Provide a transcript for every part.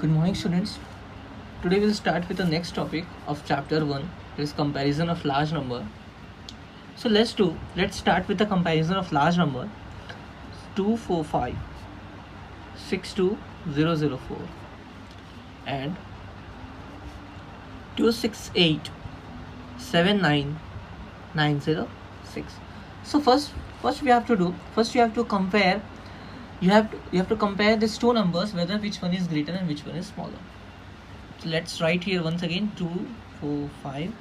Good morning, students. Today we'll start with the next topic of chapter 1, that is comparison of large number. So let's start with the comparison of large number 245 62004 and 268 79906. So first we have to do, first you have to compare, you have to compare these two numbers, whether which one is greater and which one is smaller. So let's write here once again 245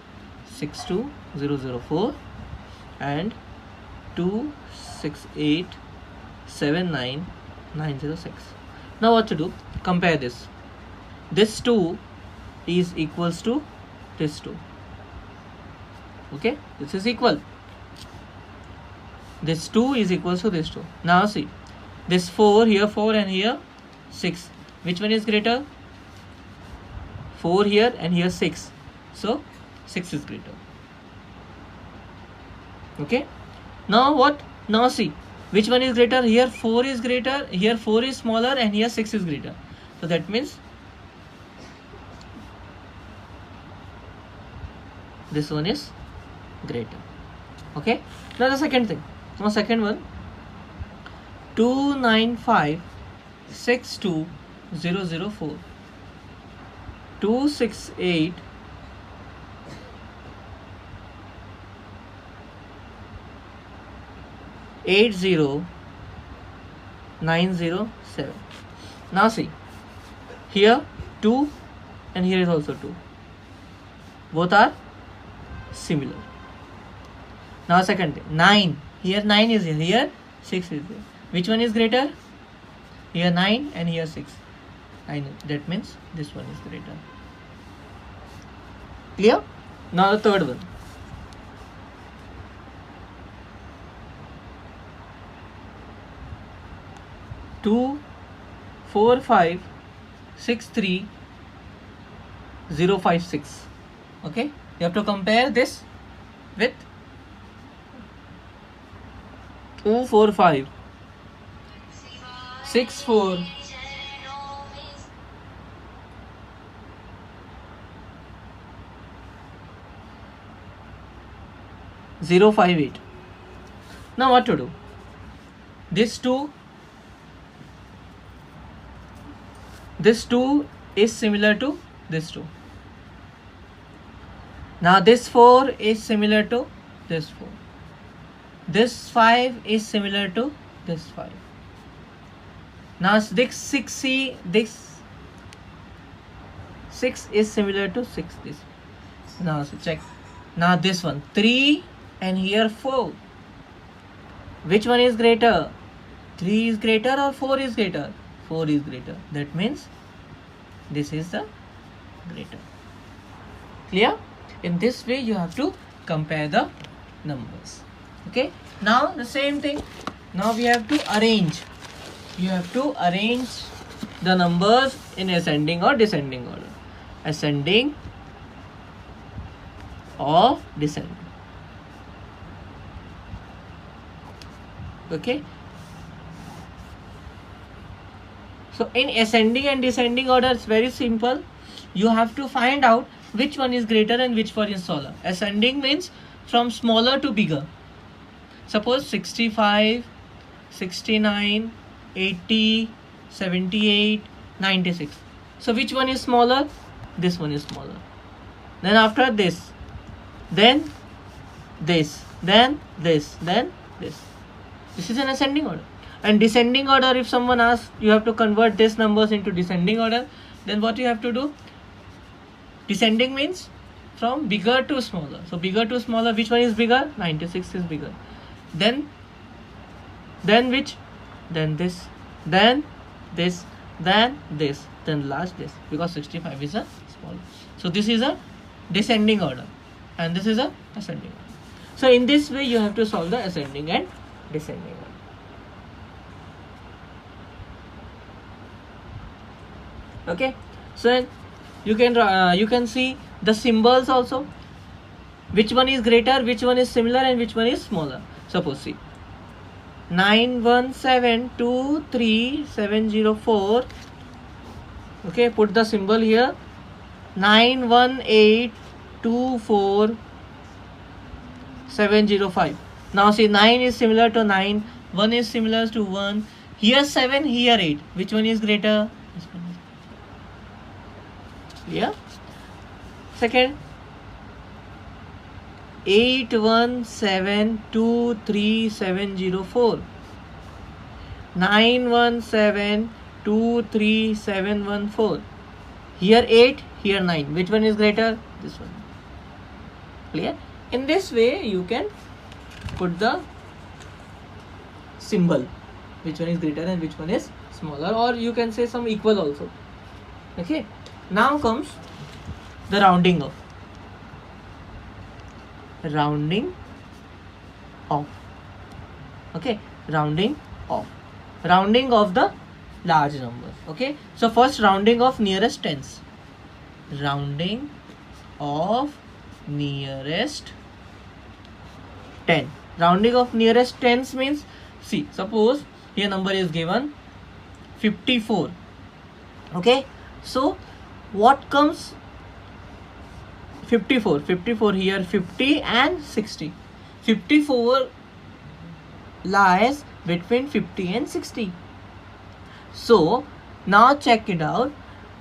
62004 and 268 79906. Now what to do? Compare this. This 2 is equals to this 2. Okay, this is equal. This 2 is equals to this 2. Now see, this 4 here, 4 and here 6. Which one is greater? 4 here and here 6. So 6 is greater. Okay. Now what? Now see, which one is greater? Here 4 is greater, here 4 is smaller, and here 6 is greater. So that means this one is greater. Okay. Now the second thing. Now second one, 295 62004 268 80907. Now see, here 2 and here is also 2. Both are similar. Now second thing, 9. Here 9 is here 6 is here. Which one is greater? Here 9 and here 6. 9. That means this one is greater. Clear? Now the third one. Two, 4, 5, 6, 3, 0, 5, 6. Okay? You have to compare this with 2, 4, 5, 6, 4, 0, 5, 8. Now what to do? This 2 is similar to this 2. Now this 4 is similar to this 4. This 5 is similar to this 5. Now this 6 is similar to 6 this. Now so check. Now this one 3 and here 4. Which one is greater? 3 is greater or 4 is greater? 4 is greater. That means this is the greater. Clear? In this way you have to compare the numbers. Okay. Now the same thing. Now we have to arrange. You have to arrange the numbers in ascending or descending order. Ascending or descending. Okay. So in ascending and descending order, it's very simple. You have to find out which one is greater and which one is smaller. Ascending means from smaller to bigger. Suppose 65, 69, 80, 78, 96. So which one is smaller? This one is smaller. Then after this, then this, then this, then this. This is an ascending order. And descending order, if someone asks, you have to convert these numbers into descending order. Then what you have to do? Descending means from bigger to smaller. So bigger to smaller, which one is bigger? 96 is bigger. Then which? Then this. Then this. Then this. Then last this. Because 65 is a small. So this is a descending order. And this is a ascending order. So in this way you have to solve the ascending and descending order. Okay. So you can see the symbols also. Which one is greater, which one is similar, and which one is smaller. Suppose see 91723 704 Okay, put the symbol here. 91824705. Now see, 9 is similar to 9, 1 is similar to 1. Here 7, here 8. Which one is greater? This one is clear? Second, 8172370 9172370. Here 8, here 9. Which one is greater? This one. Clear? In this way, you can put the symbol. Which one is greater and which one is smaller, or you can say some equal also. Okay. Now comes the rounding off. Rounding off. Okay. Rounding off. Rounding of the large numbers. Okay. So first, rounding of nearest tens. Rounding of nearest 10. Rounding of nearest tens means, see, suppose here number is given 54. Okay. So what comes 54? 54 here 50 and 60. 54 lies between 50 and 60. So now check it out.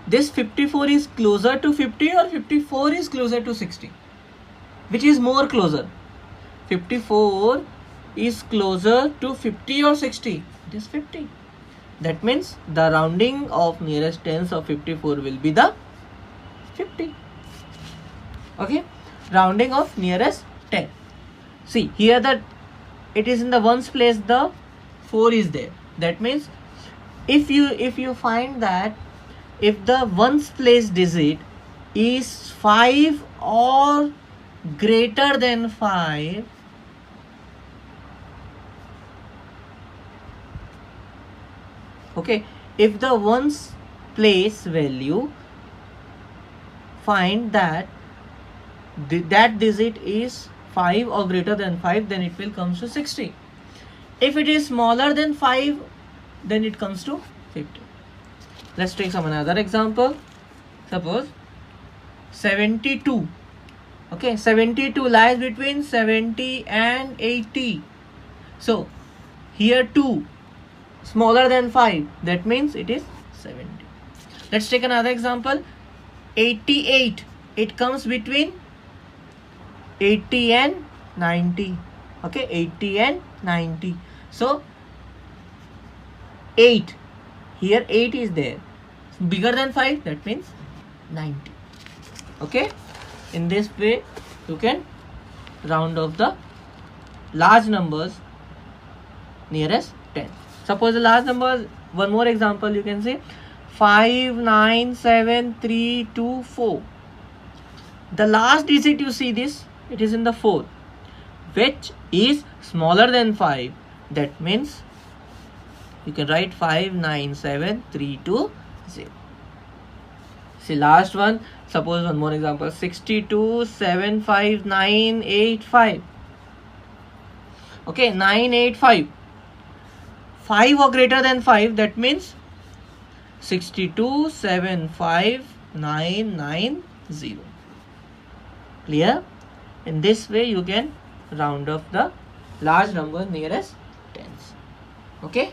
This 54 is closer to 50 or 54 is closer to 60? Which is more closer? 54 is closer to 50 or 60? It is 50. That means the rounding of nearest tens of 54 will be the 50. Okay. Rounding of nearest 10. See here that it is in the ones place, the 4 is there. That means if you find that if the ones place digit is 5 or greater than 5, okay, if the ones place value find that that digit is 5 or greater than 5, then it will come to 60. If it is smaller than 5, then it comes to 50. Let's take some another example. Suppose 72. Okay, 72 lies between 70 and 80. So here 2 smaller than 5, that means it is 70. Let's take another example. 88. It comes between 80 and 90. Okay, 80 and 90. So 8. Here 8 is there. Bigger than 5, that means 90. Okay. In this way, you can round off the large numbers nearest 10. Suppose the large numbers, one more example you can say 597324. The last digit you see this, it is in the 4, which is smaller than 5. That means you can write 597320. See last one. Suppose one more example, 6275985. Okay, 985. 5 or greater than 5, that means 6275990. Clear? In this way you can round off the large number nearest tens. Okay.